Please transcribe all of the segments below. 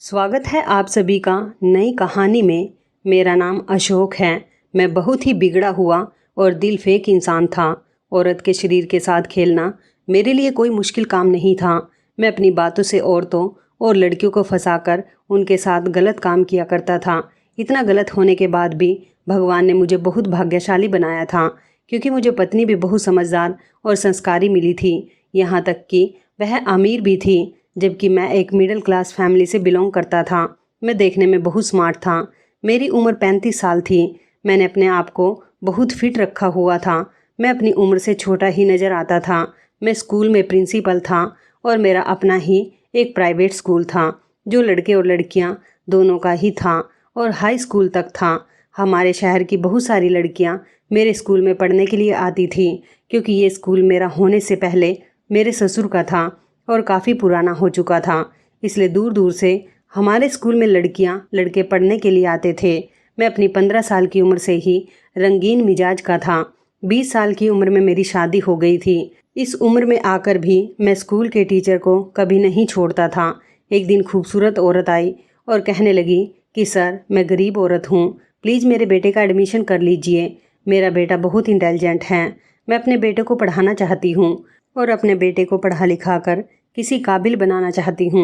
स्वागत है आप सभी का नई कहानी में। मेरा नाम अशोक है। मैं बहुत ही बिगड़ा हुआ और दिल फेंक इंसान था। औरत के शरीर के साथ खेलना मेरे लिए कोई मुश्किल काम नहीं था। मैं अपनी बातों से औरतों और लड़कियों को फंसाकर उनके साथ गलत काम किया करता था। इतना गलत होने के बाद भी भगवान ने मुझे बहुत भाग्यशाली बनाया था, क्योंकि मुझे पत्नी भी बहुत समझदार और संस्कारी मिली थी। यहाँ तक कि वह अमीर भी थी, जबकि मैं एक मिडिल क्लास फैमिली से बिलोंग करता था। मैं देखने में बहुत स्मार्ट था। मेरी उम्र 35 साल थी। मैंने अपने आप को बहुत फिट रखा हुआ था। मैं अपनी उम्र से छोटा ही नज़र आता था। मैं स्कूल में प्रिंसिपल था और मेरा अपना ही एक प्राइवेट स्कूल था, जो लड़के और लड़कियां दोनों का ही था और हाई स्कूल तक था। हमारे शहर की बहुत सारी लड़कियां मेरे स्कूल में पढ़ने के लिए आती थी, क्योंकि ये स्कूल मेरा होने से पहले मेरे ससुर का था और काफ़ी पुराना हो चुका था। इसलिए दूर दूर से हमारे स्कूल में लड़कियां लड़के पढ़ने के लिए आते थे। मैं अपनी 15 साल की उम्र से ही रंगीन मिजाज का था। 20 साल की उम्र में मेरी शादी हो गई थी। इस उम्र में आकर भी मैं स्कूल के टीचर को कभी नहीं छोड़ता था। एक दिन खूबसूरत औरत आई और कहने लगी कि सर, मैं गरीब औरत हूँ, प्लीज़ मेरे बेटे का एडमिशन कर लीजिए। मेरा बेटा बहुत इंटेलिजेंट है। मैं अपने बेटे को पढ़ाना चाहती हूँ और अपने बेटे को पढ़ा लिखा कर किसी काबिल बनाना चाहती हूँ।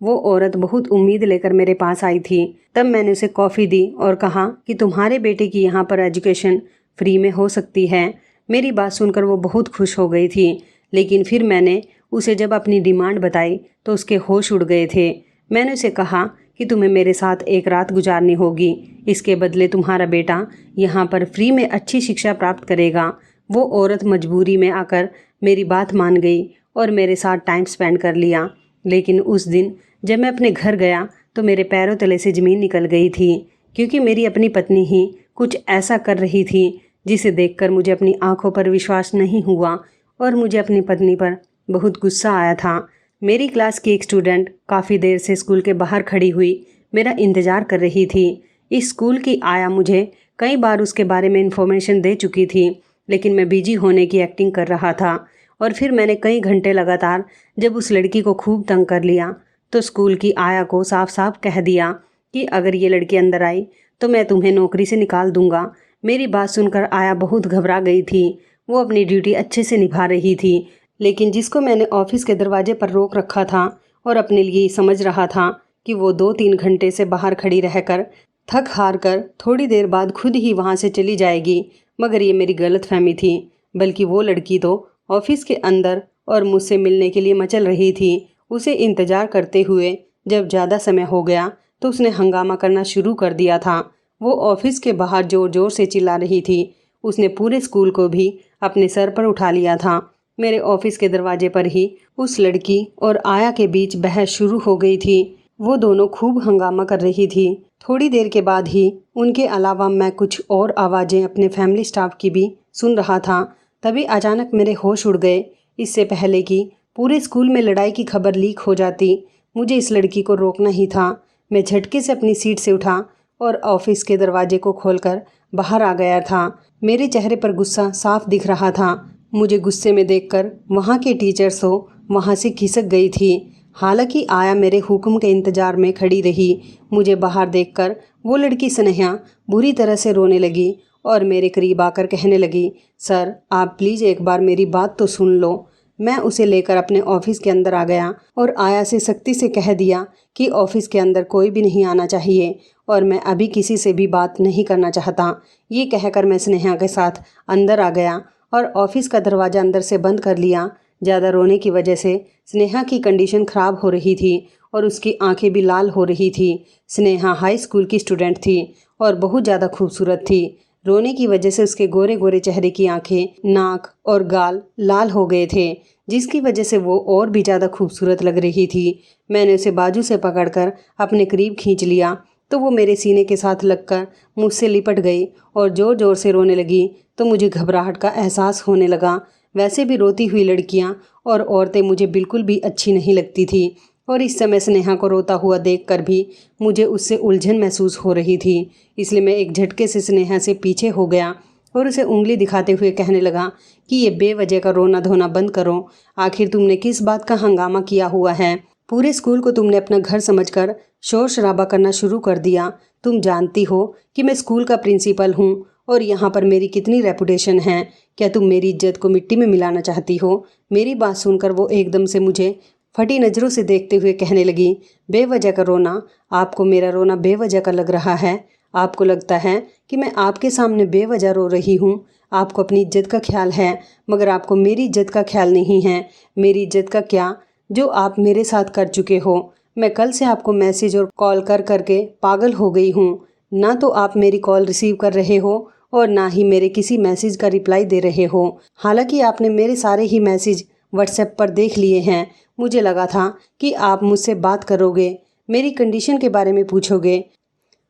वो औरत बहुत उम्मीद लेकर मेरे पास आई थी। तब मैंने उसे कॉफ़ी दी और कहा कि तुम्हारे बेटे की यहाँ पर एजुकेशन फ्री में हो सकती है। मेरी बात सुनकर वो बहुत खुश हो गई थी, लेकिन फिर मैंने उसे जब अपनी डिमांड बताई तो उसके होश उड़ गए थे। मैंने उसे कहा कि तुम्हें मेरे साथ एक रात गुजारनी होगी। इसके बदले तुम्हारा बेटा यहाँ पर फ्री में अच्छी शिक्षा प्राप्त करेगा। वो औरत मजबूरी में आकर मेरी बात मान गई और मेरे साथ टाइम स्पेंड कर लिया। लेकिन उस दिन जब मैं अपने घर गया तो मेरे पैरों तले से ज़मीन निकल गई थी, क्योंकि मेरी अपनी पत्नी ही कुछ ऐसा कर रही थी जिसे देखकर मुझे अपनी आंखों पर विश्वास नहीं हुआ और मुझे अपनी पत्नी पर बहुत गुस्सा आया था। मेरी क्लास की एक स्टूडेंट काफ़ी देर से स्कूल के बाहर खड़ी हुई मेरा इंतज़ार कर रही थी। इस स्कूल की आया मुझे कई बार उसके बारे में इन्फॉर्मेशन दे चुकी थी, लेकिन मैं बिजी होने की एक्टिंग कर रहा था। और फिर मैंने कई घंटे लगातार जब उस लड़की को खूब तंग कर लिया तो स्कूल की आया को साफ साफ कह दिया कि अगर ये लड़की अंदर आई तो मैं तुम्हें नौकरी से निकाल दूंगा। मेरी बात सुनकर आया बहुत घबरा गई थी। वो अपनी ड्यूटी अच्छे से निभा रही थी, लेकिन जिसको मैंने ऑफिस के दरवाजे पर रोक रखा था और अपने लिए समझ रहा था कि वो 2-3 घंटे से बाहर खड़ी रहकर थक हार कर थोड़ी देर बाद खुद ही वहाँ से चली जाएगी, मगर ये मेरी गलतफहमी थी। बल्कि वो लड़की तो ऑफिस के अंदर और मुझसे मिलने के लिए मचल रही थी। उसे इंतज़ार करते हुए जब ज़्यादा समय हो गया तो उसने हंगामा करना शुरू कर दिया था। वो ऑफिस के बाहर ज़ोर ज़ोर से चिल्ला रही थी। उसने पूरे स्कूल को भी अपने सर पर उठा लिया था। मेरे ऑफिस के दरवाजे पर ही उस लड़की और आया के बीच बहस शुरू हो गई थी। वो दोनों खूब हंगामा कर रही थी। थोड़ी देर के बाद ही उनके अलावा मैं कुछ और आवाज़ें अपने फैमिली स्टाफ की भी सुन रहा था। तभी अचानक मेरे होश उड़ गए। इससे पहले कि पूरे स्कूल में लड़ाई की खबर लीक हो जाती, मुझे इस लड़की को रोकना ही था। मैं झटके से अपनी सीट से उठा और ऑफिस के दरवाजे को खोलकर बाहर आ गया था। मेरे चेहरे पर गुस्सा साफ दिख रहा था। मुझे गुस्से में देखकर वहाँ के टीचर्स तो वहाँ से खिसक गई थी। हालांकि आया मेरे हुक्म के इंतजार में खड़ी रही। मुझे बाहर देखकर वो लड़की स्नेहा बुरी तरह से रोने लगी और मेरे करीब आकर कहने लगी, सर आप प्लीज़ एक बार मेरी बात तो सुन लो। मैं उसे लेकर अपने ऑफिस के अंदर आ गया और आया से सख्ती से कह दिया कि ऑफिस के अंदर कोई भी नहीं आना चाहिए और मैं अभी किसी से भी बात नहीं करना चाहता। ये कहकर मैं स्नेहा के साथ अंदर आ गया और ऑफिस का दरवाज़ा अंदर से बंद कर लिया। ज़्यादा रोने की वजह से स्नेहा की कंडीशन ख़राब हो रही थी और उसकी आंखें भी लाल हो रही थी। स्नेहा हाई स्कूल की स्टूडेंट थी और बहुत ज़्यादा खूबसूरत थी। रोने की वजह से उसके गोरे गोरे चेहरे की आंखें, नाक और गाल लाल हो गए थे, जिसकी वजह से वो और भी ज़्यादा खूबसूरत लग रही थी। मैंने उसे बाजू से पकड़कर अपने करीब खींच लिया तो वो मेरे सीने के साथ लगकर मुझसे लिपट गई और ज़ोर ज़ोर से रोने लगी। तो मुझे घबराहट का एहसास होने लगा। वैसे भी रोती हुई लड़कियाँ और औरतें मुझे बिल्कुल भी अच्छी नहीं लगती थी और इस समय स्नेहा को रोता हुआ देखकर भी मुझे उससे उलझन महसूस हो रही थी। इसलिए मैं एक झटके से स्नेहा से पीछे हो गया और उसे उंगली दिखाते हुए कहने लगा कि ये बेवजह का रोना धोना बंद करो। आखिर तुमने किस बात का हंगामा किया हुआ है? पूरे स्कूल को तुमने अपना घर समझकर शोर शराबा करना शुरू कर दिया। तुम जानती हो कि मैं स्कूल का प्रिंसिपल हूँ और यहाँ पर मेरी कितनी रेपुटेशन है। क्या तुम मेरी इज्जत को मिट्टी में मिलाना चाहती हो? मेरी बात सुनकर वो एकदम से मुझे फटी नज़रों से देखते हुए कहने लगी, बेवजह का रोना, आपको मेरा रोना बेवजह का लग रहा है? आपको लगता है कि मैं आपके सामने बेवजह रो रही हूँ? आपको अपनी इज्जत का ख्याल है, मगर आपको मेरी इज्जत का ख्याल नहीं है। मेरी इज्जत का क्या, जो आप मेरे साथ कर चुके हो। मैं कल से आपको मैसेज और कॉल कर करके पागल हो गई हूँ। ना तो आप मेरी कॉल रिसीव कर रहे हो और ना ही मेरे किसी मैसेज का रिप्लाई दे रहे हो। हालांकि आपने मेरे सारे ही मैसेज व्हाट्सएप पर देख लिए हैं। मुझे लगा था कि आप मुझसे बात करोगे, मेरी कंडीशन के बारे में पूछोगे,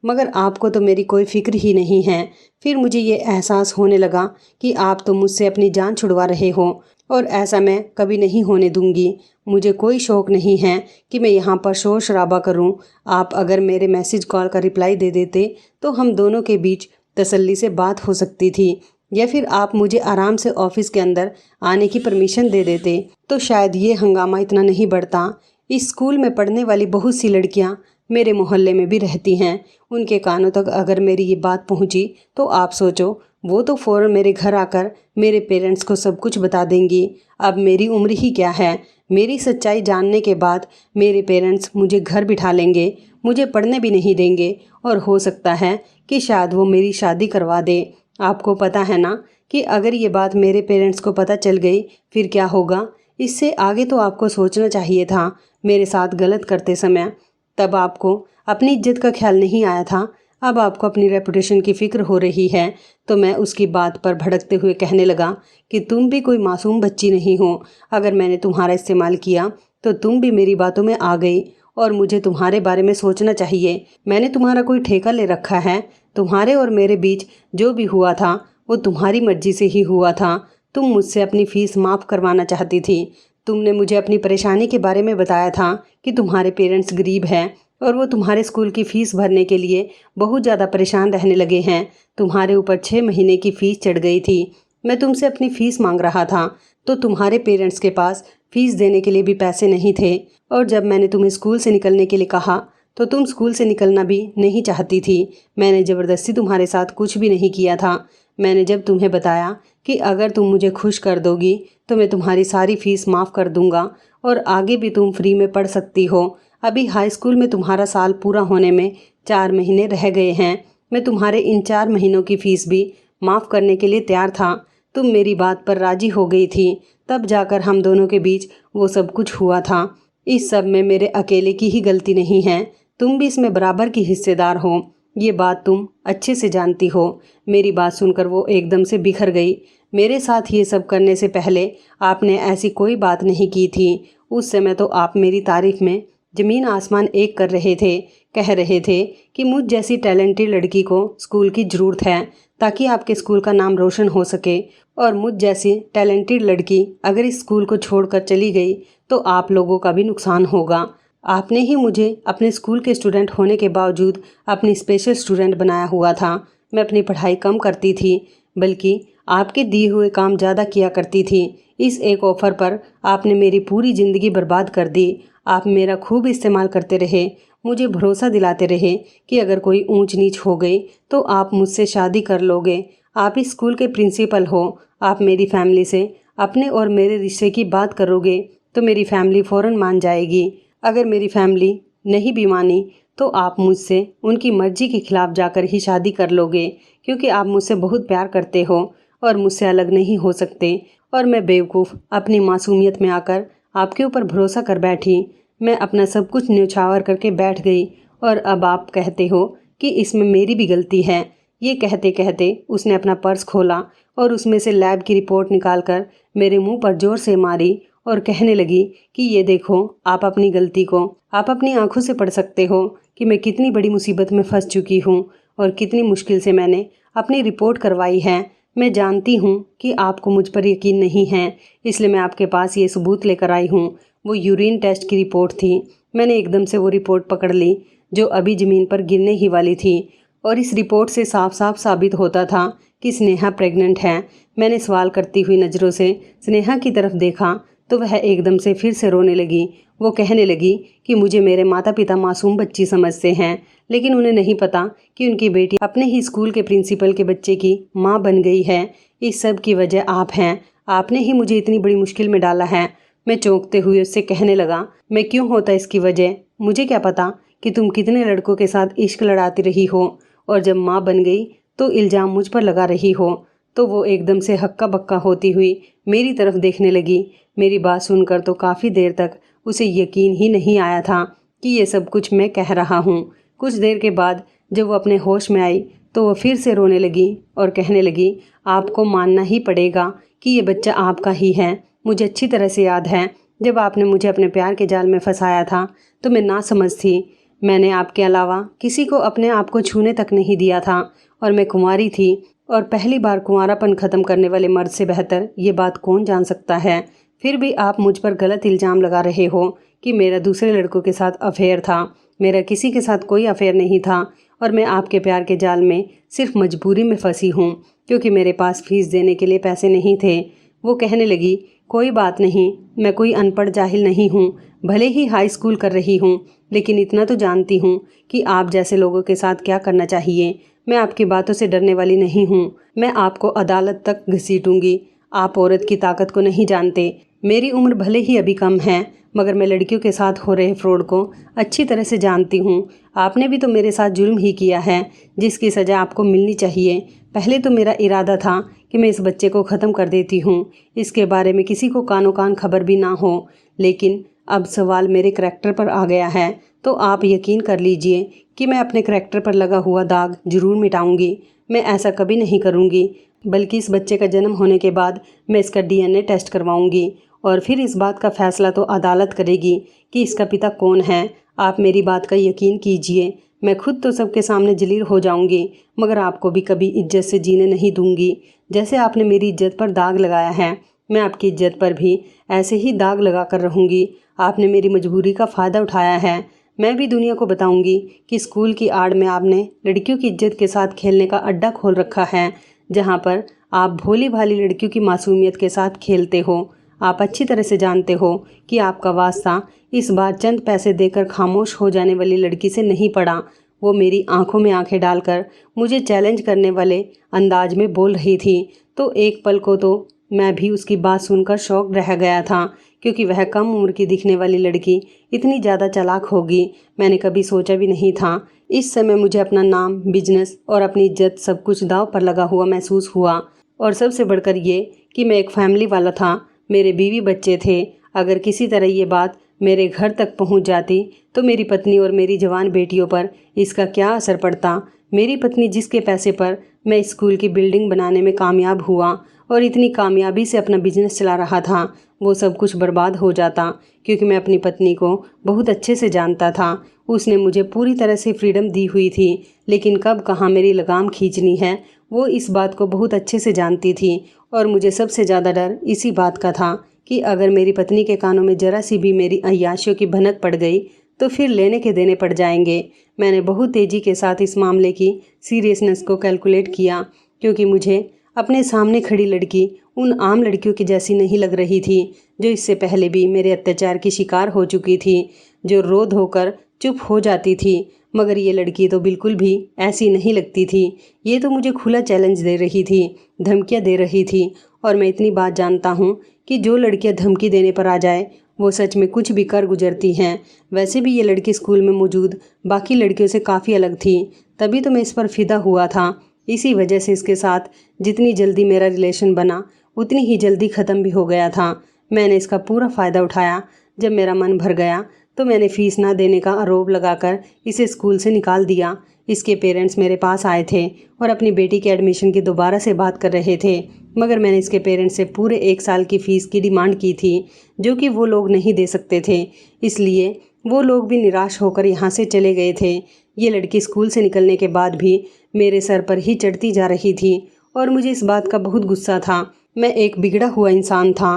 मगर आपको तो मेरी कोई फिक्र ही नहीं है। फिर मुझे ये एहसास होने लगा कि आप तो मुझसे अपनी जान छुड़वा रहे हो और ऐसा मैं कभी नहीं होने दूंगी। मुझे कोई शौक़ नहीं है कि मैं यहाँ पर शोर शराबा करूँ। आप अगर मेरे मैसेज कॉल का रिप्लाई दे देते तो हम दोनों के बीच तसल्ली से बात हो सकती थी, या फिर आप मुझे आराम से ऑफिस के अंदर आने की परमिशन दे देते तो शायद ये हंगामा इतना नहीं बढ़ता। इस स्कूल में पढ़ने वाली बहुत सी लड़कियाँ मेरे मोहल्ले में भी रहती हैं। उनके कानों तक अगर मेरी ये बात पहुंची तो आप सोचो, वो तो फ़ौरन मेरे घर आकर मेरे पेरेंट्स को सब कुछ बता देंगी। अब मेरी उम्र ही क्या है, मेरी सच्चाई जानने के बाद मेरे पेरेंट्स मुझे घर बिठा लेंगे, मुझे पढ़ने भी नहीं देंगे और हो सकता है कि शायद वो मेरी शादी करवा दे। आपको पता है ना कि अगर ये बात मेरे पेरेंट्स को पता चल गई फिर क्या होगा। इससे आगे तो आपको सोचना चाहिए था मेरे साथ गलत करते समय। तब आपको अपनी इज्जत का ख्याल नहीं आया था, अब आपको अपनी रेपुटेशन की फ़िक्र हो रही है। तो मैं उसकी बात पर भड़कते हुए कहने लगा कि तुम भी कोई मासूम बच्ची नहीं हो। अगर मैंने तुम्हारा इस्तेमाल किया तो तुम भी मेरी बातों में आ गई और मुझे तुम्हारे बारे में सोचना चाहिए। मैंने तुम्हारा कोई ठेका ले रखा है? तुम्हारे और मेरे बीच जो भी हुआ था वो तुम्हारी मर्जी से ही हुआ था। तुम मुझसे अपनी फ़ीस माफ़ करवाना चाहती थी। तुमने मुझे अपनी परेशानी के बारे में बताया था कि तुम्हारे पेरेंट्स गरीब हैं और वो तुम्हारे स्कूल की फ़ीस भरने के लिए बहुत ज़्यादा परेशान रहने लगे हैं। तुम्हारे ऊपर 6 महीने की फ़ीस चढ़ गई थी। मैं तुमसे अपनी फ़ीस मांग रहा था तो तुम्हारे पेरेंट्स के पास फ़ीस देने के लिए भी पैसे नहीं थे, और जब मैंने तुम्हें स्कूल से निकलने के लिए कहा तो तुम स्कूल से निकलना भी नहीं चाहती थी। मैंने ज़बरदस्ती तुम्हारे साथ कुछ भी नहीं किया था। मैंने जब तुम्हें बताया कि अगर तुम मुझे खुश कर दोगी तो मैं तुम्हारी सारी फ़ीस माफ़ कर दूंगा और आगे भी तुम फ्री में पढ़ सकती हो। अभी हाई स्कूल में तुम्हारा साल पूरा होने में 4 महीने रह गए हैं। मैं तुम्हारे इन 4 महीनों की फ़ीस भी माफ़ करने के लिए तैयार था। तुम मेरी बात पर राज़ी हो गई थी, तब जाकर हम दोनों के बीच वो सब कुछ हुआ था। इस सब में मेरे अकेले की ही गलती नहीं है, तुम भी इसमें बराबर की हिस्सेदार हो। ये बात तुम अच्छे से जानती हो। मेरी बात सुनकर वो एकदम से बिखर गई। मेरे साथ ये सब करने से पहले आपने ऐसी कोई बात नहीं की थी। उस समय तो आप मेरी तारीफ़ में ज़मीन आसमान एक कर रहे थे, कह रहे थे कि मुझ जैसी टैलेंटेड लड़की को स्कूल की ज़रूरत है ताकि आपके स्कूल का नाम रोशन हो सके, और मुझ जैसी टैलेंटेड लड़की अगर इस स्कूल को छोड़कर चली गई तो आप लोगों का भी नुकसान होगा। आपने ही मुझे अपने स्कूल के स्टूडेंट होने के बावजूद अपनी स्पेशल स्टूडेंट बनाया हुआ था। मैं अपनी पढ़ाई कम करती थी, बल्कि आपके दिए हुए काम ज़्यादा किया करती थी। इस एक ऑफ़र पर आपने मेरी पूरी ज़िंदगी बर्बाद कर दी। आप मेरा खूब इस्तेमाल करते रहे, मुझे भरोसा दिलाते रहे कि अगर कोई ऊंच नीच हो गई तो आप मुझसे शादी कर लोगे। आप इस स्कूल के प्रिंसिपल हो, आप मेरी फैमिली से अपने और मेरे रिश्ते की बात करोगे तो मेरी फैमिली फ़ौरन मान जाएगी। अगर मेरी फैमिली नहीं भी मानी तो आप मुझसे उनकी मर्जी के खिलाफ जाकर ही शादी कर लोगे, क्योंकि आप मुझसे बहुत प्यार करते हो और मुझसे अलग नहीं हो सकते। और मैं बेवकूफ़ अपनी मासूमियत में आकर आपके ऊपर भरोसा कर बैठी। मैं अपना सब कुछ न्यौछावर करके बैठ गई और अब आप कहते हो कि इसमें मेरी भी गलती है। ये कहते कहते उसने अपना पर्स खोला और उसमें से लैब की रिपोर्ट निकालकर मेरे मुंह पर जोर से मारी और कहने लगी कि ये देखो, आप अपनी गलती को आप अपनी आंखों से पढ़ सकते हो कि मैं कितनी बड़ी मुसीबत में फंस चुकी हूँ और कितनी मुश्किल से मैंने अपनी रिपोर्ट करवाई है। मैं जानती हूँ कि आपको मुझ पर यकीन नहीं है, इसलिए मैं आपके पास ये सबूत लेकर आई हूँ। वो यूरिन टेस्ट की रिपोर्ट थी। मैंने एकदम से वो रिपोर्ट पकड़ ली जो अभी ज़मीन पर गिरने ही वाली थी, और इस रिपोर्ट से साफ साफ साबित होता था कि स्नेहा प्रेग्नेंट है। मैंने सवाल करती हुई नज़रों से स्नेहा की तरफ देखा तो वह एकदम से फिर से रोने लगी। वो कहने लगी कि मुझे मेरे माता पिता मासूम बच्ची समझते हैं, लेकिन उन्हें नहीं पता कि उनकी बेटी अपने ही स्कूल के प्रिंसिपल के बच्चे की माँ बन गई है। इस सब की वजह आप हैं। आपने ही मुझे इतनी बड़ी मुश्किल में डाला है। मैं चौंकते हुए उससे कहने लगा, मैं क्यों होता इसकी वजह? मुझे क्या पता कि तुम कितने लड़कों के साथ इश्क लड़ाती रही हो और जब माँ बन गई तो इल्ज़ाम मुझ पर लगा रही हो। तो वो एकदम से हक्का बक्का होती हुई मेरी तरफ देखने लगी। मेरी बात सुनकर तो काफ़ी देर तक उसे यकीन ही नहीं आया था कि ये सब कुछ मैं कह रहा हूँ। कुछ देर के बाद जब वो अपने होश में आई तो वो फिर से रोने लगी और कहने लगी, आपको मानना ही पड़ेगा कि ये बच्चा आपका ही है। मुझे अच्छी तरह से याद है, जब आपने मुझे अपने प्यार के जाल में फंसाया था तो मैं नासमझ थी। मैंने आपके अलावा किसी को अपने आप को छूने तक नहीं दिया था और मैं कुंवारी थी, और पहली बार कुंवारापन ख़त्म करने वाले मर्द से बेहतर ये बात कौन जान सकता है। फिर भी आप मुझ पर गलत इल्ज़ाम लगा रहे हो कि मेरा दूसरे लड़कों के साथ अफेयर था। मेरा किसी के साथ कोई अफेयर नहीं था और मैं आपके प्यार के जाल में सिर्फ मजबूरी में फंसी हूँ, क्योंकि मेरे पास फीस देने के लिए पैसे नहीं थे। वो कहने लगी, कोई बात नहीं, मैं कोई अनपढ़ जाहिल नहीं हूँ, भले ही हाई स्कूल कर रही हूँ, लेकिन इतना तो जानती हूँ कि आप जैसे लोगों के साथ क्या करना चाहिए। मैं आपकी बातों से डरने वाली नहीं हूँ। मैं आपको अदालत तक घसीटूंगी। आप औरत की ताकत को नहीं जानते। मेरी उम्र भले ही अभी कम है, मगर मैं लड़कियों के साथ हो रहे फ्रॉड को अच्छी तरह से जानती हूँ। आपने भी तो मेरे साथ जुल्म ही किया है, जिसकी सज़ा आपको मिलनी चाहिए। पहले तो मेरा इरादा था कि मैं इस बच्चे को ख़त्म कर देती हूँ, इसके बारे में किसी को कानो कान खबर भी ना हो, लेकिन अब सवाल मेरे करैक्टर पर आ गया है, तो आप यकीन कर लीजिए कि मैं अपने करैक्टर पर लगा हुआ दाग जरूर मिटाऊंगी। मैं ऐसा कभी नहीं करूंगी, बल्कि इस बच्चे का जन्म होने के बाद मैं इसका डीएनए टेस्ट करवाऊंगी और फिर इस बात का फैसला तो अदालत करेगी कि इसका पिता कौन है। आप मेरी बात का यकीन कीजिए, मैं खुद तो सबके सामने जलील हो जाऊंगी, मगर आपको भी कभी इज्जत से जीने नहीं दूंगी। जैसे आपने मेरी इज्जत पर दाग लगाया है, मैं आपकी इज्जत पर भी ऐसे ही दाग लगा कर रहूँगी। आपने मेरी मजबूरी का फ़ायदा उठाया है। मैं भी दुनिया को बताऊंगी कि स्कूल की आड़ में आपने लड़कियों की इज्जत के साथ खेलने का अड्डा खोल रखा है, जहां पर आप भोली भाली लड़कियों की मासूमियत के साथ खेलते हो। आप अच्छी तरह से जानते हो कि आपका वास्ता इस बार चंद पैसे देकर खामोश हो जाने वाली लड़की से नहीं पड़ा। वो मेरी आंखों में आंखें डालकर मुझे चैलेंज करने वाले अंदाज में बोल रही थी, तो एक पल को तो मैं भी उसकी बात सुनकर शौक रह गया था, क्योंकि वह कम उम्र की दिखने वाली लड़की इतनी ज़्यादा चालाक होगी, मैंने कभी सोचा भी नहीं था। इस समय मुझे अपना नाम, बिजनेस और अपनी इज्जत सब कुछ दांव पर लगा हुआ महसूस हुआ, और सबसे बढ़कर ये कि मैं एक फैमिली वाला था, मेरे बीवी बच्चे थे। अगर किसी तरह ये बात मेरे घर तक पहुंच जाती तो मेरी पत्नी और मेरी जवान बेटियों पर इसका क्या असर पड़ता। मेरी पत्नी, जिसके पैसे पर मैं स्कूल की बिल्डिंग बनाने में कामयाब हुआ और इतनी कामयाबी से अपना बिजनेस चला रहा था, वो सब कुछ बर्बाद हो जाता, क्योंकि मैं अपनी पत्नी को बहुत अच्छे से जानता था। उसने मुझे पूरी तरह से फ्रीडम दी हुई थी, लेकिन कब कहाँ मेरी लगाम खींचनी है वो इस बात को बहुत अच्छे से जानती थी। और मुझे सबसे ज़्यादा डर इसी बात का था कि अगर मेरी पत्नी के कानों में ज़रा सी भी मेरी अय्याशियों की भनक पड़ गई तो फिर लेने के देने पड़ जाएंगे। मैंने बहुत तेज़ी के साथ इस मामले की सीरियसनेस को कैलकुलेट किया, क्योंकि मुझे अपने सामने खड़ी लड़की उन आम लड़कियों की जैसी नहीं लग रही थी जो इससे पहले भी मेरे अत्याचार की शिकार हो चुकी थी, जो रो धोकर चुप हो जाती थी। मगर ये लड़की तो बिल्कुल भी ऐसी नहीं लगती थी। ये तो मुझे खुला चैलेंज दे रही थी, धमकियाँ दे रही थी, और मैं इतनी बात जानता हूँ कि जो लड़कियाँ धमकी देने पर आ जाए वो सच में कुछ भी कर गुजरती हैं। वैसे भी ये लड़की स्कूल में मौजूद बाकी लड़कियों से काफ़ी अलग थी, तभी तो मैं इस पर फिदा हुआ था। इसी वजह से इसके साथ जितनी जल्दी मेरा रिलेशन बना उतनी ही जल्दी ख़त्म भी हो गया था। मैंने इसका पूरा फ़ायदा उठाया। जब मेरा मन भर गया तो मैंने फ़ीस ना देने का आरोप लगाकर इसे स्कूल से निकाल दिया। इसके पेरेंट्स मेरे पास आए थे और अपनी बेटी के एडमिशन की दोबारा से बात कर रहे थे, मगर मैंने इसके पेरेंट्स से पूरे 1 साल की फ़ीस की डिमांड की थी, जो कि वो लोग नहीं दे सकते थे। इसलिए वो लोग भी निराश होकर यहाँ से चले गए थे। ये लड़की स्कूल से निकलने के बाद भी मेरे सर पर ही चढ़ती जा रही थी और मुझे इस बात का बहुत गुस्सा था। मैं एक बिगड़ा हुआ इंसान था।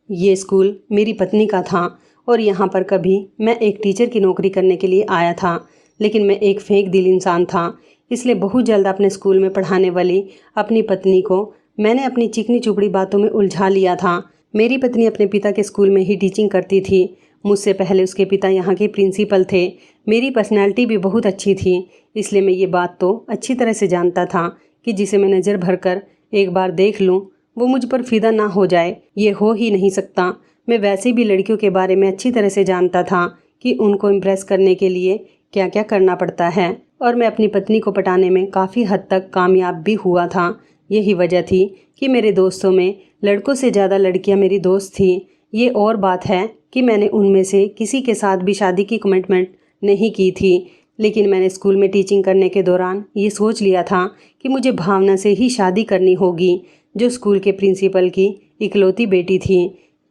ये स्कूल मेरी पत्नी का था और यहाँ पर कभी मैं एक टीचर की नौकरी करने के लिए आया था, लेकिन मैं एक फेंक दिल इंसान था। इसलिए बहुत जल्द अपने स्कूल में पढ़ाने वाली अपनी पत्नी को मैंने अपनी चिकनी चुपड़ी बातों में उलझा लिया था। मेरी पत्नी अपने पिता के स्कूल में ही टीचिंग करती थी। मुझसे पहले उसके पिता यहाँ के प्रिंसिपल थे। मेरी पर्सनैलिटी भी बहुत अच्छी थी, इसलिए मैं ये बात तो अच्छी तरह से जानता था कि जिसे मैं नज़र भरकर एक बार देख लूँ वो मुझ पर फिदा ना हो जाए। ये हो ही नहीं सकता। मैं वैसे भी लड़कियों के बारे में अच्छी तरह से जानता था कि उनको इम्प्रेस करने के लिए क्या क्या करना पड़ता है, और मैं अपनी पत्नी को पटाने में काफ़ी हद तक कामयाब भी हुआ था। यही वजह थी कि मेरे दोस्तों में लड़कों से ज़्यादा लड़कियां मेरी दोस्त थीं। ये और बात है कि मैंने उनमें से किसी के साथ भी शादी की कमिटमेंट नहीं की थी, लेकिन मैंने स्कूल में टीचिंग करने के दौरान ये सोच लिया था कि मुझे भावना से ही शादी करनी होगी, जो स्कूल के प्रिंसिपल की इकलौती बेटी थी।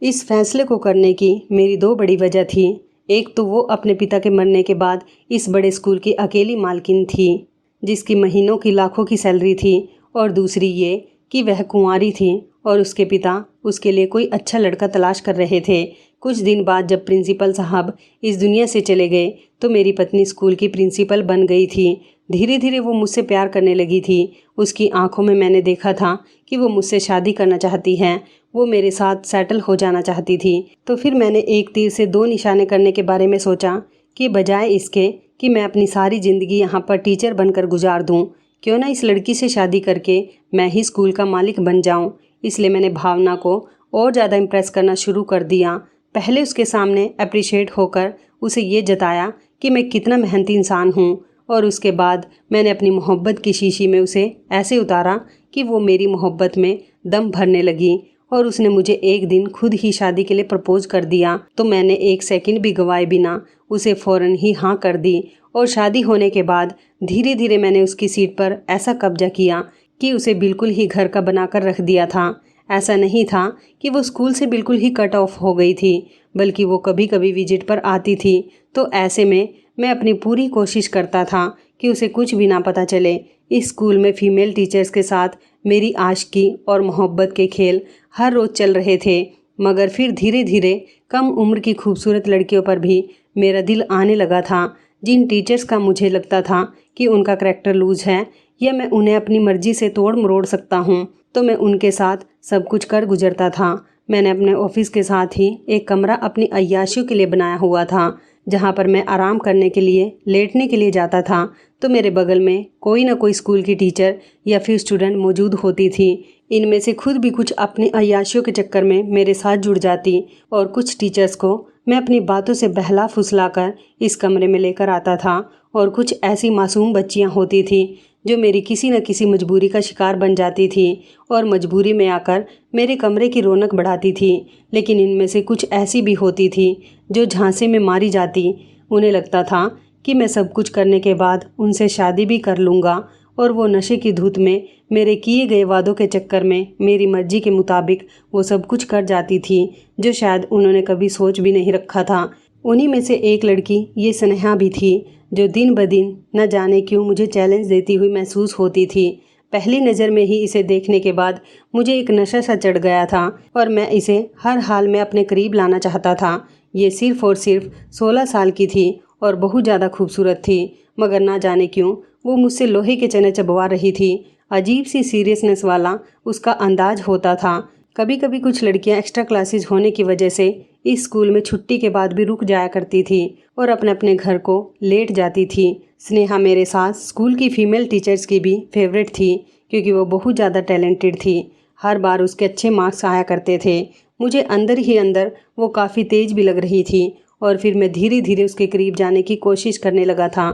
इस फैसले को करने की मेरी दो बड़ी वजह थी। एक तो वो अपने पिता के मरने के बाद इस बड़े स्कूल की अकेली मालकिन थी, जिसकी महीनों की लाखों की सैलरी थी, और दूसरी ये कि वह कुंवारी थी और उसके पिता उसके लिए कोई अच्छा लड़का तलाश कर रहे थे। कुछ दिन बाद जब प्रिंसिपल साहब इस दुनिया से चले गए तो मेरी पत्नी स्कूल की प्रिंसिपल बन गई थी। धीरे धीरे वो मुझसे प्यार करने लगी थी। उसकी आंखों में मैंने देखा था कि वो मुझसे शादी करना चाहती है। वो मेरे साथ सेटल हो जाना चाहती थी। तो फिर मैंने एक तीर से दो निशाने करने के बारे में सोचा कि बजाय इसके कि मैं अपनी सारी ज़िंदगी यहाँ पर टीचर बनकर गुजार दूँ, क्यों ना इस लड़की से शादी करके मैं ही स्कूल का मालिक बन जाऊँ। इसलिए मैंने भावना को और ज़्यादा इम्प्रेस करना शुरू कर दिया। पहले उसके सामने अप्रिशिएट होकर उसे ये जताया कि मैं कितना मेहनती इंसान हूँ, और उसके बाद मैंने अपनी मोहब्बत की शीशी में उसे ऐसे उतारा कि वो मेरी मोहब्बत में दम भरने लगी, और उसने मुझे एक दिन खुद ही शादी के लिए प्रपोज कर दिया। तो मैंने एक सेकंड भी गंवाए बिना उसे फ़ौरन ही हाँ कर दी, और शादी होने के बाद धीरे धीरे मैंने उसकी सीट पर ऐसा कब्जा किया कि उसे बिल्कुल ही घर का बनाकर रख दिया था। ऐसा नहीं था कि वो स्कूल से बिल्कुल ही कट ऑफ हो गई थी, बल्कि वो कभी कभी विजिट पर आती थी। तो ऐसे में मैं अपनी पूरी कोशिश करता था कि उसे कुछ भी ना पता चले। इस स्कूल में फ़ीमेल टीचर्स के साथ मेरी आशिकी और मोहब्बत के खेल हर रोज़ चल रहे थे, मगर फिर धीरे धीरे कम उम्र की खूबसूरत लड़कियों पर भी मेरा दिल आने लगा था। जिन टीचर्स का मुझे लगता था कि उनका करैक्टर लूज है या मैं उन्हें अपनी मर्जी से तोड़ मरोड़ सकता हूँ, तो मैं उनके साथ सब कुछ कर गुजरता था। मैंने अपने ऑफिस के साथ ही एक कमरा अपनी अय्याशियों के लिए बनाया हुआ था, जहाँ पर मैं आराम करने के लिए लेटने के लिए जाता था। तो मेरे बगल में कोई ना कोई स्कूल की टीचर या फिर स्टूडेंट मौजूद होती थी। इनमें से खुद भी कुछ अपनी अय्याशियों के चक्कर में मेरे साथ जुड़ जाती, और कुछ टीचर्स को मैं अपनी बातों से बहला फुसला कर इस कमरे में लेकर आता था। और कुछ ऐसी मासूम बच्चियां होती थी जो मेरी किसी न किसी मजबूरी का शिकार बन जाती थी और मजबूरी में आकर मेरे कमरे की रौनक बढ़ाती थी। लेकिन इनमें से कुछ ऐसी भी होती थी जो झांसे में मारी जाती। उन्हें लगता था कि मैं सब कुछ करने के बाद उनसे शादी भी कर लूँगा, और वो नशे की धुत में मेरे किए गए वादों के चक्कर में मेरी मर्जी के मुताबिक वो सब कुछ कर जाती थी जो शायद उन्होंने कभी सोच भी नहीं रखा था। उन्हीं में से एक लड़की ये स्नेहा भी थी, जो दिन ब दिन न जाने क्यों मुझे चैलेंज देती हुई महसूस होती थी। पहली नज़र में ही इसे देखने के बाद मुझे एक नशा सा चढ़ गया था और मैं इसे हर हाल में अपने करीब लाना चाहता था। ये सिर्फ और सिर्फ 16 साल की थी और बहुत ज़्यादा खूबसूरत थी, मगर ना जाने क्यों वो मुझसे लोहे के चने चबवा रही थी। अजीब सी सीरियसनेस वाला उसका अंदाज होता था। कभी कभी कुछ लड़कियां एक्स्ट्रा क्लासेस होने की वजह से इस स्कूल में छुट्टी के बाद भी रुक जाया करती थी और अपने अपने घर को लेट जाती थी। स्नेहा मेरे साथ स्कूल की फ़ीमेल टीचर्स की भी फेवरेट थी, क्योंकि वो बहुत ज़्यादा टैलेंटेड थी। हर बार उसके अच्छे मार्क्स आया करते थे। मुझे अंदर ही अंदर वो काफ़ी तेज़ भी लग रही थी, और फिर मैं धीरे धीरे उसके करीब जाने की कोशिश करने लगा था।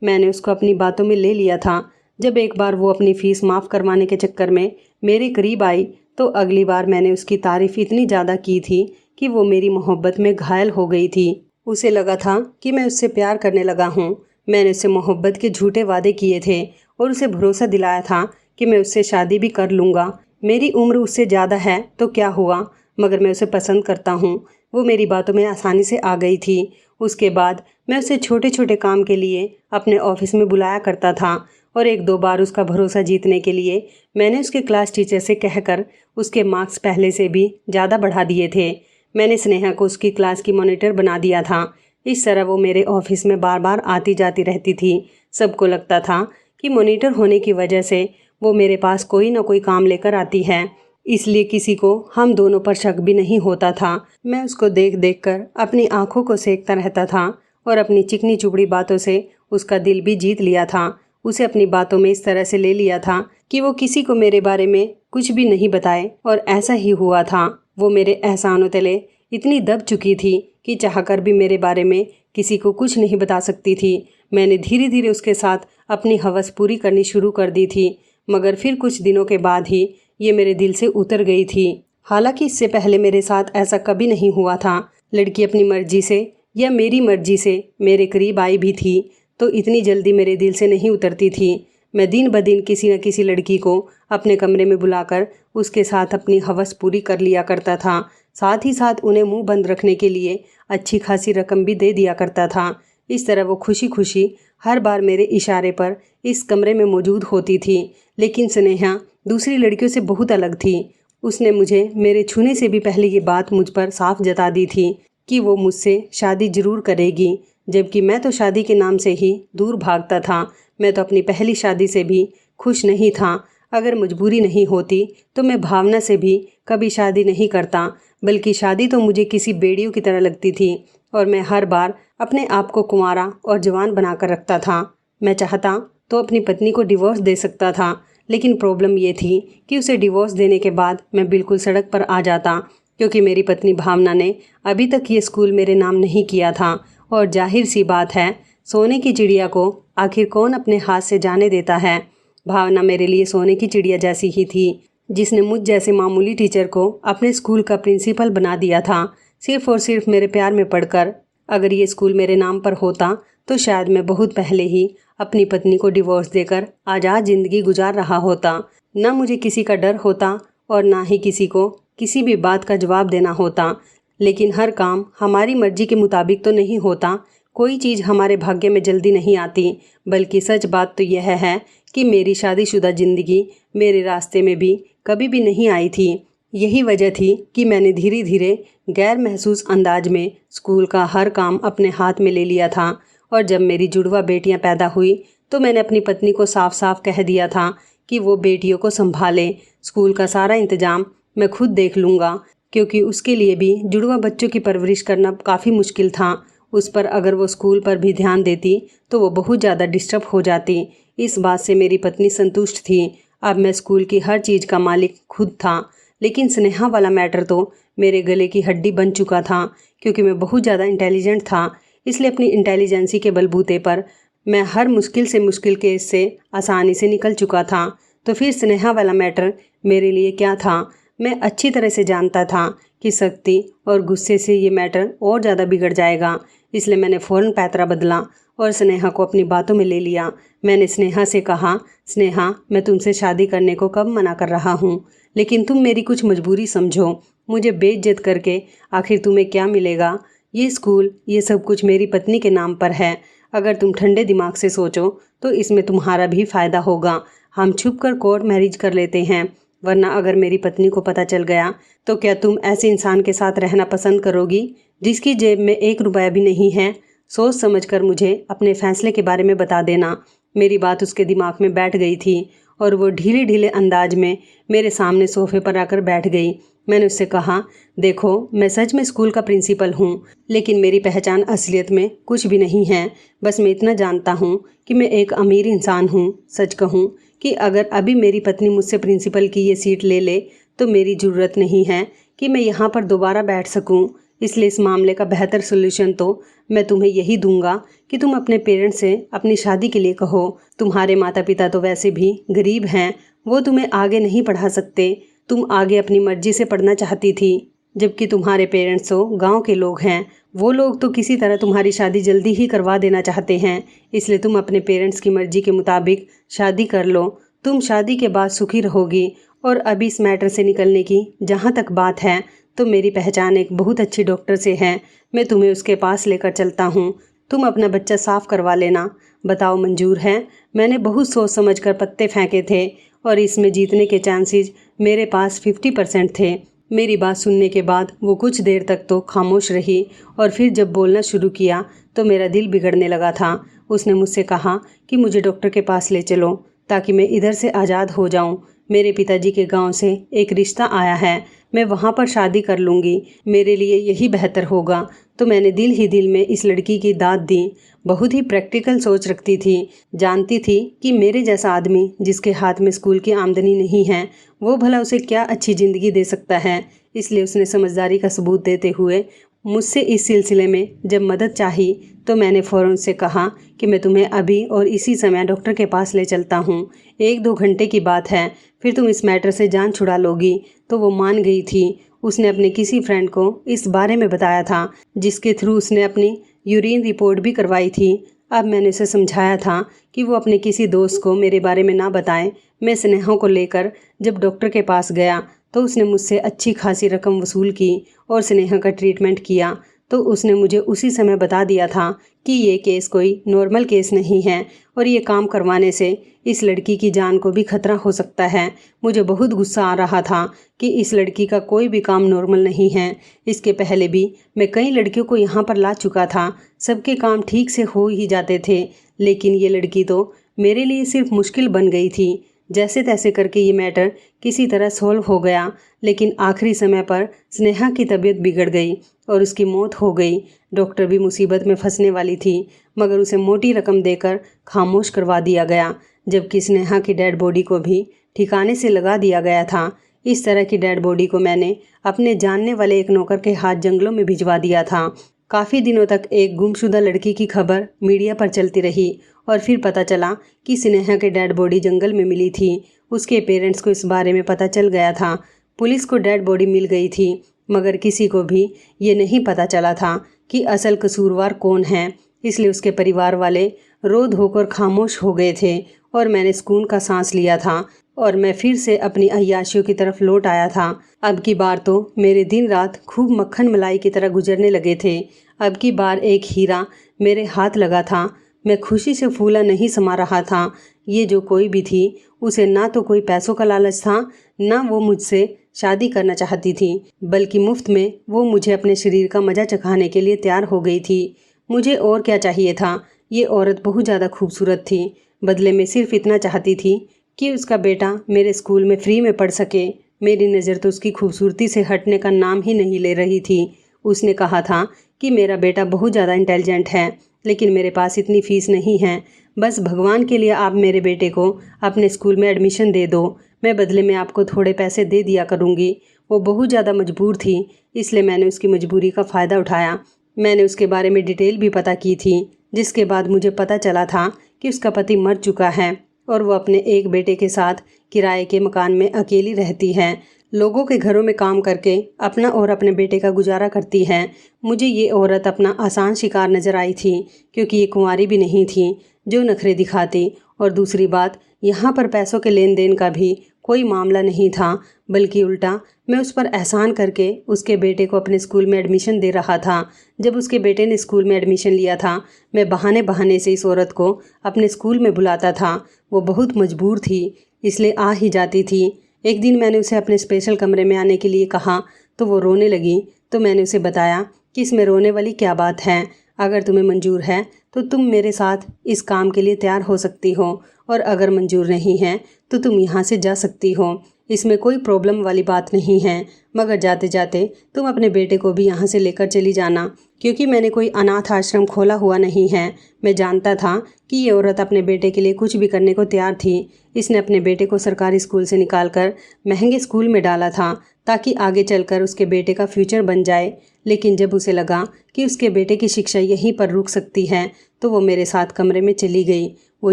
मैंने उसको अपनी बातों में ले लिया था। जब एक बार वो अपनी फ़ीस माफ़ करवाने के चक्कर में मेरे करीब आई, तो अगली बार मैंने उसकी तारीफ़ इतनी ज़्यादा की थी कि वो मेरी मोहब्बत में घायल हो गई थी। उसे लगा था कि मैं उससे प्यार करने लगा हूँ। मैंने उससे मोहब्बत के झूठे वादे किए थे और उसे भरोसा दिलाया था कि मैं उससे शादी भी कर लूँगा। मेरी उम्र उससे ज़्यादा है तो क्या हुआ, मगर मैं उसे पसंद करता हूँ। वो मेरी बातों में आसानी से आ गई थी। उसके बाद मैं उसे छोटे छोटे काम के लिए अपने ऑफिस में बुलाया करता था, और एक दो बार उसका भरोसा जीतने के लिए मैंने उसके क्लास टीचर से कहकर उसके मार्क्स पहले से भी ज़्यादा बढ़ा दिए थे। मैंने स्नेहा को उसकी क्लास की मॉनिटर बना दिया था। इस तरह वो मेरे ऑफिस में बार बार आती जाती रहती थी। सबको लगता था कि मॉनिटर होने की वजह से वो मेरे पास कोई ना कोई काम लेकर आती है। इसलिए किसी को हम दोनों पर शक भी नहीं होता था। मैं उसको देख देख कर अपनी आंखों को सेकता रहता था और अपनी चिकनी चुपड़ी बातों से उसका दिल भी जीत लिया था। उसे अपनी बातों में इस तरह से ले लिया था कि वो किसी को मेरे बारे में कुछ भी नहीं बताए, और ऐसा ही हुआ था। वो मेरे एहसानों तले इतनी दब चुकी थी कि चाहकर भी मेरे बारे में किसी को कुछ नहीं बता सकती थी। मैंने धीरे धीरे उसके साथ अपनी हवस पूरी करनी शुरू कर दी थी, मगर फिर कुछ दिनों के बाद ही ये मेरे दिल से उतर गई थी। हालांकि इससे पहले मेरे साथ ऐसा कभी नहीं हुआ था। लड़की अपनी मर्जी से या मेरी मर्जी से मेरे करीब आई भी थी तो इतनी जल्दी मेरे दिल से नहीं उतरती थी। मैं दिन ब दिन किसी न किसी लड़की को अपने कमरे में बुलाकर उसके साथ अपनी हवस पूरी कर लिया करता था। साथ ही साथ उन्हें मुंह बंद रखने के लिए अच्छी खासी रकम भी दे दिया करता था। इस तरह वो खुशी खुशी हर बार मेरे इशारे पर इस कमरे में मौजूद होती थी। लेकिन स्नेहा दूसरी लड़कियों से बहुत अलग थी। उसने मुझे मेरे छूने से भी पहले ये बात मुझ पर साफ जता दी थी कि वो मुझसे शादी जरूर करेगी, जबकि मैं तो शादी के नाम से ही दूर भागता था। मैं तो अपनी पहली शादी से भी खुश नहीं था। अगर मजबूरी नहीं होती तो मैं भावना से भी कभी शादी नहीं करता, बल्कि शादी तो मुझे किसी बेड़ियों की तरह लगती थी और मैं हर बार अपने आप को कुंवारा और जवान बनाकर रखता था। मैं चाहता तो अपनी पत्नी को डिवोर्स दे सकता था, लेकिन प्रॉब्लम ये थी कि उसे डिवोर्स देने के बाद मैं बिल्कुल सड़क पर आ जाता, क्योंकि मेरी पत्नी भावना ने अभी तक ये स्कूल मेरे नाम नहीं किया था। और जाहिर सी बात है, सोने की चिड़िया को आखिर कौन अपने हाथ से जाने देता है। भावना मेरे लिए सोने की चिड़िया जैसी ही थी, जिसने मुझ जैसे मामूली टीचर को अपने स्कूल का प्रिंसिपल बना दिया था, सिर्फ और सिर्फ मेरे प्यार में पड़कर। अगर ये स्कूल मेरे नाम पर होता तो शायद मैं बहुत पहले ही अपनी पत्नी को डिवोर्स देकर आज़ाद ज़िंदगी गुजार रहा होता। न मुझे किसी का डर होता और ना ही किसी को किसी भी बात का जवाब देना होता। लेकिन हर काम हमारी मर्जी के मुताबिक तो नहीं होता। कोई चीज़ हमारे भाग्य में जल्दी नहीं आती। बल्कि सच बात तो यह है कि मेरी शादीशुदा ज़िंदगी मेरे रास्ते में भी कभी भी नहीं आई थी। यही वजह थी कि मैंने धीरे धीरे गैर महसूस अंदाज में स्कूल का हर काम अपने हाथ में ले लिया था। और जब मेरी जुड़वा बेटियां पैदा हुई तो मैंने अपनी पत्नी को साफ साफ कह दिया था कि वो बेटियों को संभाले। स्कूल का सारा इंतजाम मैं खुद देख लूँगा, क्योंकि उसके लिए भी जुड़वा बच्चों की परवरिश करना काफ़ी मुश्किल था। उस पर अगर वो स्कूल पर भी ध्यान देती तो वो बहुत ज़्यादा डिस्टर्ब हो जाती। इस बात से मेरी पत्नी संतुष्ट थी। अब मैं स्कूल की हर चीज़ का मालिक खुद था। लेकिन स्नेहा वाला मैटर तो मेरे गले की हड्डी बन चुका था, क्योंकि मैं बहुत ज़्यादा इंटेलिजेंट था। इसलिए अपनी इंटेलिजेंसी के बलबूते पर मैं हर मुश्किल से मुश्किल केस से आसानी से निकल चुका था। तो फिर स्नेहा वाला मैटर मेरे लिए क्या था? मैं अच्छी तरह से जानता था कि सख्ती और गुस्से से ये मैटर और ज़्यादा बिगड़ जाएगा। इसलिए मैंने फ़ौरन पैतरा बदला और स्नेहा को अपनी बातों में ले लिया। मैंने स्नेहा से कहा, स्नेहा, मैं तुमसे शादी करने को कब मना कर रहा हूँ, लेकिन तुम मेरी कुछ मजबूरी समझो। मुझे बेइज्जत करके आखिर तुम्हें क्या मिलेगा? ये स्कूल, ये सब कुछ मेरी पत्नी के नाम पर है। अगर तुम ठंडे दिमाग से सोचो तो इसमें तुम्हारा भी फ़ायदा होगा। हम छुप कर कोर्ट मैरिज कर लेते हैं, वरना अगर मेरी पत्नी को पता चल गया तो क्या तुम ऐसे इंसान के साथ रहना पसंद करोगी जिसकी जेब में 1 रुपया भी नहीं है? सोच समझकर मुझे अपने फैसले के बारे में बता देना। मेरी बात उसके दिमाग में बैठ गई थी और वो ढीले ढीले अंदाज में मेरे सामने सोफे पर आकर बैठ गई। मैंने उससे कहा, देखो, मैं सच में स्कूल का प्रिंसिपल हूँ, लेकिन मेरी पहचान असलियत में कुछ भी नहीं है। बस मैं इतना जानता हूँ कि मैं एक अमीर इंसान हूँ। सच कहूँ कि अगर अभी मेरी पत्नी मुझसे प्रिंसिपल की ये सीट ले ले तो मेरी ज़रूरत नहीं है कि मैं यहाँ पर दोबारा बैठ सकूँ। इसलिए इस मामले का बेहतर सोल्यूशन तो मैं तुम्हें यही दूंगा कि तुम अपने पेरेंट्स से अपनी शादी के लिए कहो। तुम्हारे माता पिता तो वैसे भी गरीब हैं, वो तुम्हें आगे नहीं पढ़ा सकते। तुम आगे अपनी मर्जी से पढ़ना चाहती थी, जबकि तुम्हारे पेरेंट्स तो गांव के लोग हैं। वो लोग तो किसी तरह तुम्हारी शादी जल्दी ही करवा देना चाहते हैं। इसलिए तुम अपने पेरेंट्स की मर्जी के मुताबिक शादी कर लो। तुम शादी के बाद सुखी रहोगी। और अभी इस मैटर से निकलने की जहाँ तक बात है, तो मेरी पहचान एक बहुत अच्छी डॉक्टर से है। मैं तुम्हें उसके पास लेकर चलता हूँ। तुम अपना बच्चा साफ करवा लेना। बताओ, मंजूर है? मैंने बहुत सोच समझ कर पत्ते फेंके थे और इसमें जीतने के चांसेस मेरे पास 50% थे। मेरी बात सुनने के बाद वो कुछ देर तक तो खामोश रही और फिर जब बोलना शुरू किया तो मेरा दिल बिगड़ने लगा था। उसने मुझसे कहा कि मुझे डॉक्टर के पास ले चलो ताकि मैं इधर से आज़ाद हो जाऊं। मेरे पिताजी के गांव से एक रिश्ता आया है, मैं वहां पर शादी कर लूँगी, मेरे लिए यही बेहतर होगा। तो मैंने दिल ही दिल में इस लड़की की दाद दी। बहुत ही प्रैक्टिकल सोच रखती थी, जानती थी कि मेरे जैसा आदमी जिसके हाथ में स्कूल की आमदनी नहीं है, वो भला उसे क्या अच्छी ज़िंदगी दे सकता है। इसलिए उसने समझदारी का सबूत देते हुए मुझसे इस सिलसिले में जब मदद चाही तो मैंने फ़ौरन से कहा कि मैं तुम्हें अभी और इसी समय डॉक्टर के पास ले चलता हूँ, 1-2 घंटे की बात है, फिर तुम इस मैटर से जान छुड़ा लोगी। तो वो मान गई थी। उसने अपने किसी फ्रेंड को इस बारे में बताया था, जिसके थ्रू उसने अपनी यूरिन रिपोर्ट भी करवाई थी। अब मैंने उसे समझाया था कि वो अपने किसी दोस्त को मेरे बारे में ना बताएं। मैं स्नेहा को लेकर जब डॉक्टर के पास गया तो उसने मुझसे अच्छी खासी रकम वसूल की और स्नेहा का ट्रीटमेंट किया। तो उसने मुझे उसी समय बता दिया था कि ये केस कोई नॉर्मल केस नहीं है और ये काम करवाने से इस लड़की की जान को भी खतरा हो सकता है। मुझे बहुत गुस्सा आ रहा था कि इस लड़की का कोई भी काम नॉर्मल नहीं है। इसके पहले भी मैं कई लड़कियों को यहाँ पर ला चुका था, सबके काम ठीक से हो ही जाते थे, लेकिन ये लड़की तो मेरे लिए सिर्फ मुश्किल बन गई थी। जैसे तैसे करके ये मैटर किसी तरह सॉल्व हो गया, लेकिन आखिरी समय पर स्नेहा की तबीयत बिगड़ गई और उसकी मौत हो गई। डॉक्टर भी मुसीबत में फंसने वाली थी, मगर उसे मोटी रकम देकर खामोश करवा दिया गया, जबकि स्नेहा की डेड बॉडी को भी ठिकाने से लगा दिया गया था। इस तरह की डेड बॉडी को मैंने अपने जानने वाले एक नौकर के हाथ जंगलों में भिजवा दिया था। काफ़ी दिनों तक एक गुमशुदा लड़की की खबर मीडिया पर चलती रही और फिर पता चला कि स्नेहा की डेड बॉडी जंगल में मिली थी। उसके पेरेंट्स को इस बारे में पता चल गया था। पुलिस को डेड बॉडी मिल गई थी, मगर किसी को भी ये नहीं पता चला था कि असल कसूरवार कौन है। इसलिए उसके परिवार वाले रो धोकर खामोश हो गए थे और मैंने सुकून का सांस लिया था और मैं फिर से अपनी अय्याशियों की तरफ लौट आया था। अब की बार तो मेरे दिन रात खूब मक्खन मलाई की तरह गुजरने लगे थे। अब की बार एक हीरा मेरे हाथ लगा था। मैं खुशी से फूला नहीं समा रहा था। ये जो कोई भी थी, उसे ना तो कोई पैसों का लालच था, ना वो मुझसे शादी करना चाहती थी, बल्कि मुफ्त में वो मुझे अपने शरीर का मज़ा चखाने के लिए तैयार हो गई थी। मुझे और क्या चाहिए था। ये औरत बहुत ज़्यादा खूबसूरत थी। बदले में सिर्फ इतना चाहती थी कि उसका बेटा मेरे स्कूल में फ्री में पढ़ सके। मेरी नज़र तो उसकी खूबसूरती से हटने का नाम ही नहीं ले रही थी। उसने कहा था कि मेरा बेटा बहुत ज़्यादा इंटेलिजेंट है, लेकिन मेरे पास इतनी फ़ीस नहीं है। बस भगवान के लिए आप मेरे बेटे को अपने स्कूल में एडमिशन दे दो, मैं बदले में आपको थोड़े पैसे दे दिया करूँगी। वो बहुत ज़्यादा मजबूर थी, इसलिए मैंने उसकी मजबूरी का फ़ायदा उठाया। मैंने उसके बारे में डिटेल भी पता की थी, जिसके बाद मुझे पता चला था कि उसका पति मर चुका है और वो अपने एक बेटे के साथ किराए के मकान में अकेली रहती है। लोगों के घरों में काम करके अपना और अपने बेटे का गुजारा करती है। मुझे ये औरत अपना आसान शिकार नज़र आई थी, क्योंकि ये कुंवारी भी नहीं थी जो नखरे दिखाती। और दूसरी बात, यहाँ पर पैसों के लेन देन का भी कोई मामला नहीं था, बल्कि उल्टा मैं उस पर एहसान करके उसके बेटे को अपने स्कूल में एडमिशन दे रहा था। जब उसके बेटे ने स्कूल में एडमिशन लिया था, मैं बहाने बहाने से इस औरत को अपने स्कूल में बुलाता था। वो बहुत मजबूर थी, इसलिए आ ही जाती थी। एक दिन मैंने उसे अपने स्पेशल कमरे में आने के लिए कहा तो वो रोने लगी। तो मैंने उसे बताया कि इसमें रोने वाली क्या बात है। अगर तुम्हें मंजूर है तो तुम मेरे साथ इस काम के लिए तैयार हो सकती हो, और अगर मंजूर नहीं है तो तुम यहाँ से जा सकती हो। इसमें कोई प्रॉब्लम वाली बात नहीं है, मगर जाते जाते तुम अपने बेटे को भी यहाँ से लेकर चली जाना, क्योंकि मैंने कोई अनाथ आश्रम खोला हुआ नहीं है। मैं जानता था कि ये औरत अपने बेटे के लिए कुछ भी करने को तैयार थी। इसने अपने बेटे को सरकारी स्कूल से निकालकर महंगे स्कूल में डाला था, ताकि आगे चलकर उसके बेटे का फ्यूचर बन जाए। लेकिन जब उसे लगा कि उसके बेटे की शिक्षा यहीं पर रुक सकती है, तो वो मेरे साथ कमरे में चली गई। वो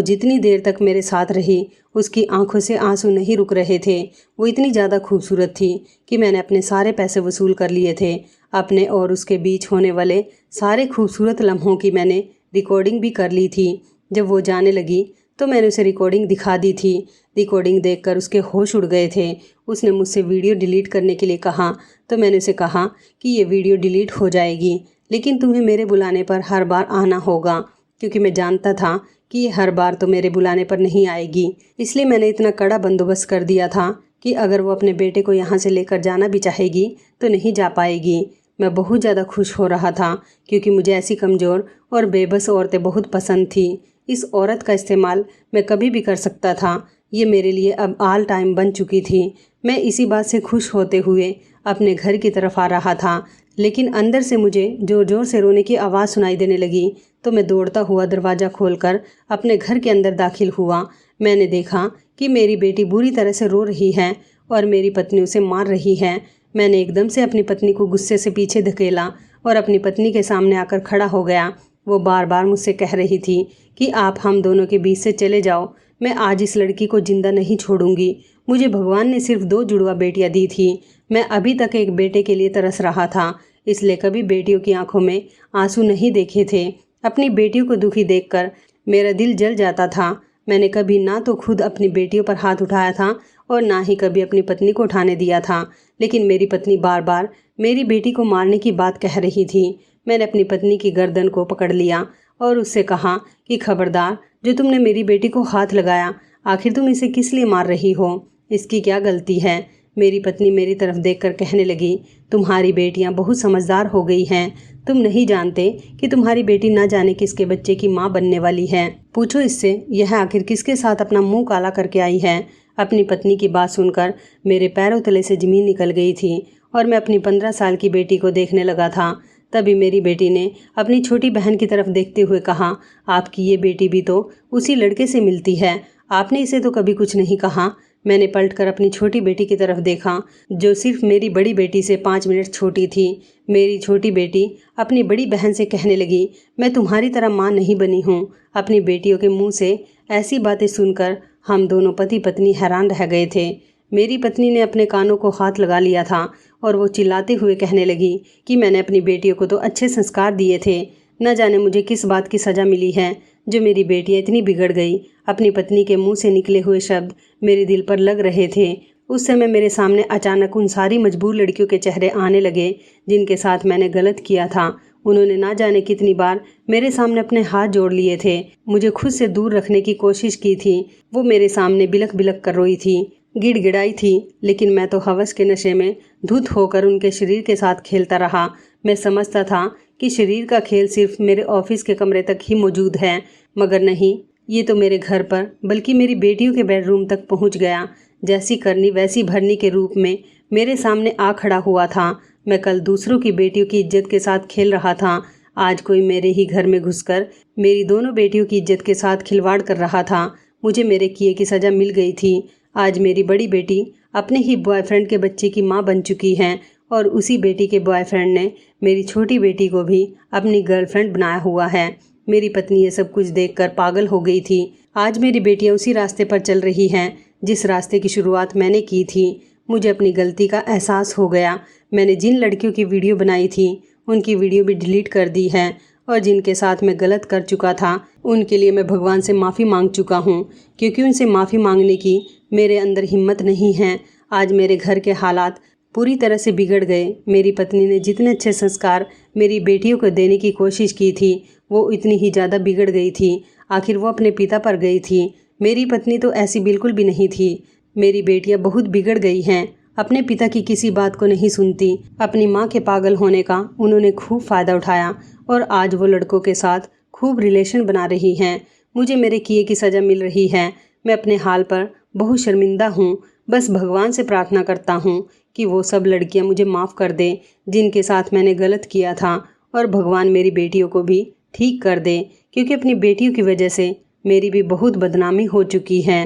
जितनी देर तक मेरे साथ रही, उसकी आंखों से आंसू नहीं रुक रहे थे। वो इतनी ज़्यादा खूबसूरत थी कि मैंने अपने सारे पैसे वसूल कर लिए थे। अपने और उसके बीच होने वाले सारे खूबसूरत लम्हों की मैंने रिकॉर्डिंग भी कर ली थी। जब वो जाने लगी तो मैंने उसे रिकॉर्डिंग दिखा दी थी। रिकॉर्डिंग देखकर उसके होश उड़ गए थे। उसने मुझसे वीडियो डिलीट करने के लिए कहा, तो मैंने उसे कहा कि ये वीडियो डिलीट हो जाएगी, लेकिन तुम्हें मेरे बुलाने पर हर बार आना होगा, क्योंकि मैं जानता था कि ये हर बार तो मेरे बुलाने पर नहीं आएगी। इसलिए मैंने इतना कड़ा बंदोबस्त कर दिया था कि अगर वो अपने बेटे को यहाँ से लेकर जाना भी चाहेगी तो नहीं जा पाएगी। मैं बहुत ज़्यादा खुश हो रहा था, क्योंकि मुझे ऐसी कमज़ोर और बेबस औरतें बहुत पसंद थी। इस औरत का इस्तेमाल मैं कभी भी कर सकता था। ये मेरे लिए अब ऑल टाइम बन चुकी थी। मैं इसी बात से खुश होते हुए अपने घर की तरफ आ रहा था, लेकिन अंदर से मुझे ज़ोर ज़ोर से रोने की आवाज़ सुनाई देने लगी। तो मैं दौड़ता हुआ दरवाज़ा खोलकर अपने घर के अंदर दाखिल हुआ। मैंने देखा कि मेरी बेटी बुरी तरह से रो रही है और मेरी पत्नी उसे मार रही है। मैंने एकदम से अपनी पत्नी को गुस्से से पीछे धकेला और अपनी पत्नी के सामने आकर खड़ा हो गया। वो बार बार मुझसे कह रही थी कि आप हम दोनों के बीच से चले जाओ, मैं आज इस लड़की को जिंदा नहीं छोड़ूंगी। मुझे भगवान ने सिर्फ 2 जुड़वा बेटियां दी थी। मैं अभी तक एक बेटे के लिए तरस रहा था, इसलिए कभी बेटियों की आंखों में आंसू नहीं देखे थे। अपनी बेटियों को दुखी देखकर मेरा दिल जल जाता था। मैंने कभी ना तो खुद अपनी बेटियों पर हाथ उठाया था और ना ही कभी अपनी पत्नी को उठाने दिया था, लेकिन मेरी पत्नी बार बार मेरी बेटी को मारने की बात कह रही थी। मैंने अपनी पत्नी की गर्दन को पकड़ लिया और उससे कहा कि खबरदार, जो तुमने मेरी बेटी को हाथ लगाया, आखिर तुम इसे किस लिए मार रही हो? इसकी क्या गलती है? मेरी पत्नी मेरी तरफ देखकर कहने लगी, तुम्हारी बेटियां बहुत समझदार हो गई हैं। तुम नहीं जानते कि तुम्हारी बेटी ना जाने किसके बच्चे की माँ बनने वाली है। पूछो इससे यह आखिर किसके साथ अपना मुंह काला करके आई है। अपनी पत्नी की बात सुनकर मेरे पैरों तले से ज़मीन निकल गई थी और मैं अपनी 15 साल की बेटी को देखने लगा था। तभी मेरी बेटी ने अपनी छोटी बहन की तरफ देखते हुए कहा, आपकी ये बेटी भी तो उसी लड़के से मिलती है, आपने इसे तो कभी कुछ नहीं कहा। मैंने पलटकर अपनी छोटी बेटी की तरफ देखा, जो सिर्फ मेरी बड़ी बेटी से 5 मिनट छोटी थी। मेरी छोटी बेटी अपनी बड़ी बहन से कहने लगी, मैं तुम्हारी तरह माँ नहीं बनी हूँ। अपनी बेटियों के मुंह से ऐसी बातें सुनकर हम दोनों पति पत्नी हैरान रह गए थे। मेरी पत्नी ने अपने कानों को हाथ लगा लिया था और वो चिल्लाते हुए कहने लगी कि मैंने अपनी बेटियों को तो अच्छे संस्कार दिए थे, न जाने मुझे किस बात की सज़ा मिली है जो मेरी बेटियां इतनी बिगड़ गई। अपनी पत्नी के मुंह से निकले हुए शब्द मेरे दिल पर लग रहे थे। उस समय मेरे सामने अचानक उन सारी मजबूर लड़कियों के चेहरे आने लगे जिनके साथ मैंने गलत किया था। उन्होंने ना जाने कितनी बार मेरे सामने अपने हाथ जोड़ लिए थे, मुझे खुद से दूर रखने की कोशिश की थी। वो मेरे सामने बिलख बिलख कर रोई थी, गिड़गिड़ाई थी, लेकिन मैं तो हवस के नशे में धुत होकर उनके शरीर के साथ खेलता रहा। मैं समझता था कि शरीर का खेल सिर्फ मेरे ऑफिस के कमरे तक ही मौजूद है, मगर नहीं, ये तो मेरे घर पर बल्कि मेरी बेटियों के बेडरूम तक पहुंच गया। जैसी करनी वैसी भरनी के रूप में मेरे सामने आ खड़ा हुआ था। मैं कल दूसरों की बेटियों की इज्जत के साथ खेल रहा था, आज कोई मेरे ही घर में घुसकर मेरी दोनों बेटियों की इज्जत के साथ खिलवाड़ कर रहा था। मुझे मेरे किए की सज़ा मिल गई थी। आज मेरी बड़ी बेटी अपने ही बॉयफ्रेंड के बच्चे की माँ बन चुकी है और उसी बेटी के बॉयफ्रेंड ने मेरी छोटी बेटी को भी अपनी गर्लफ्रेंड बनाया हुआ है। मेरी पत्नी ये सब कुछ देखकर पागल हो गई थी। आज मेरी बेटियां उसी रास्ते पर चल रही हैं जिस रास्ते की शुरुआत मैंने की थी। मुझे अपनी गलती का एहसास हो गया। मैंने जिन लड़कियों की वीडियो बनाई थी उनकी वीडियो भी डिलीट कर दी है और जिनके साथ मैं गलत कर चुका था उनके लिए मैं भगवान से माफ़ी मांग चुका हूँ, क्योंकि उनसे माफ़ी मांगने की मेरे अंदर हिम्मत नहीं है। आज मेरे घर के हालात पूरी तरह से बिगड़ गए। मेरी पत्नी ने जितने अच्छे संस्कार मेरी बेटियों को देने की कोशिश की थी वो इतनी ही ज़्यादा बिगड़ गई थी। आखिर वो अपने पिता पर गई थी। मेरी पत्नी तो ऐसी बिल्कुल भी नहीं थी। मेरी बेटियां बहुत बिगड़ गई हैं, अपने पिता की किसी बात को नहीं सुनती। अपनी माँ के पागल होने का उन्होंने खूब फ़ायदा उठाया और आज वो लड़कों के साथ खूब रिलेशन बना रही हैं। मुझे मेरे किए की सज़ा मिल रही है। मैं अपने हाल पर बहुत शर्मिंदा हूँ। बस भगवान से प्रार्थना करता हूँ कि वो सब लड़कियाँ मुझे माफ़ कर दें जिनके साथ मैंने गलत किया था, और भगवान मेरी बेटियों को भी ठीक कर दे, क्योंकि अपनी बेटियों की वजह से मेरी भी बहुत बदनामी हो चुकी है।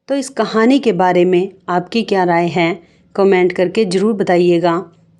तो इस कहानी के बारे में आपकी क्या राय है, कमेंट करके ज़रूर बताइएगा।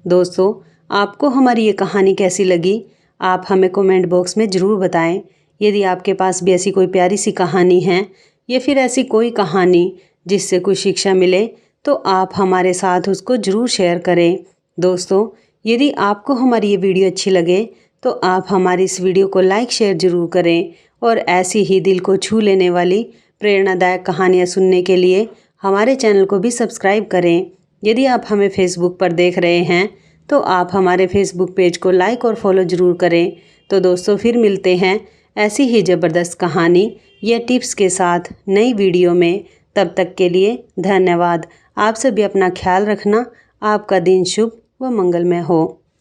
दोस्तों, आपको हमारी ये कहानी कैसी लगी, आप हमें कमेंट बॉक्स में ज़रूर बताएं। यदि आपके पास भी ऐसी कोई प्यारी सी कहानी है या फिर ऐसी कोई कहानी जिससे कुछ शिक्षा मिले, तो आप हमारे साथ उसको ज़रूर शेयर करें। दोस्तों, यदि आपको हमारी ये वीडियो अच्छी लगे तो आप हमारी इस वीडियो को लाइक शेयर ज़रूर करें और ऐसी ही दिल को छू लेने वाली प्रेरणादायक कहानियाँ सुनने के लिए हमारे चैनल को भी सब्सक्राइब करें। यदि आप हमें फेसबुक पर देख रहे हैं तो आप हमारे फेसबुक पेज को लाइक और फॉलो ज़रूर करें। तो दोस्तों, फिर मिलते हैं ऐसी ही ज़बरदस्त कहानी या टिप्स के साथ नई वीडियो में। तब तक के लिए धन्यवाद। आप सभी अपना ख्याल रखना। आपका दिन शुभ व मंगलमय हो।